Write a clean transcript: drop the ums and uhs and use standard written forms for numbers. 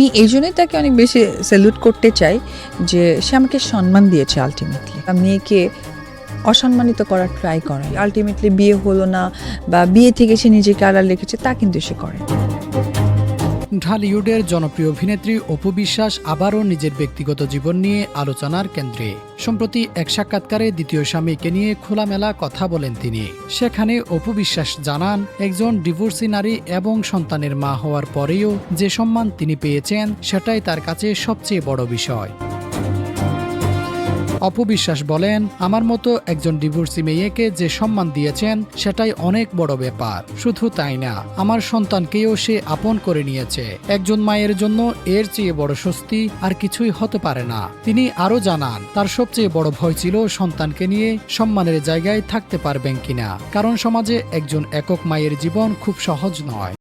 আমি এই জন্যই তাকে অনেক বেশি স্যালুট করতে চাই যে সে আমাকে সম্মান দিয়েছে আলটিমেটলি। মেয়েকে অসম্মানিত করার ট্রাই করে, আলটিমেটলি বিয়ে হলো না বা বিয়ে থেকে সে নিজেকে আড়াল রেখেছে তা কিন্তু সে করে। ঢালিউডের জনপ্রিয় অভিনেত্রী অপু বিশ্বাস আবারও নিজের ব্যক্তিগত জীবন নিয়ে আলোচনার কেন্দ্রে। সম্প্রতি এক সাক্ষাৎকারে দ্বিতীয় স্বামীকে নিয়ে খোলামেলা কথা বলেন তিনি। সেখানে অপু বিশ্বাস জানান, একজন ডিভোর্সি নারী এবং সন্তানের মা হওয়ার পরেও যে সম্মান তিনি পেয়েছেন সেটাই তার কাছে সবচেয়ে বড় বিষয়। অপু বিশ্বাস বলেন, আমার মতো একজন ডিভোর্সি মেয়েকে যে সম্মান দিয়েছেন সেটাই অনেক বড় ব্যাপার। শুধু তাই না, আমার সন্তানকেও সে আপন করে নিয়েছে। একজন মায়ের জন্য এর চেয়ে বড় স্বস্তি আর কিছুই হতে পারে না। তিনি আরও জানান, তার সবচেয়ে বড় ভয় ছিল সন্তানকে নিয়ে সম্মানের জায়গায় থাকতে পারবেন কিনা, কারণ সমাজে একজন একক মায়ের জীবন খুব সহজ নয়।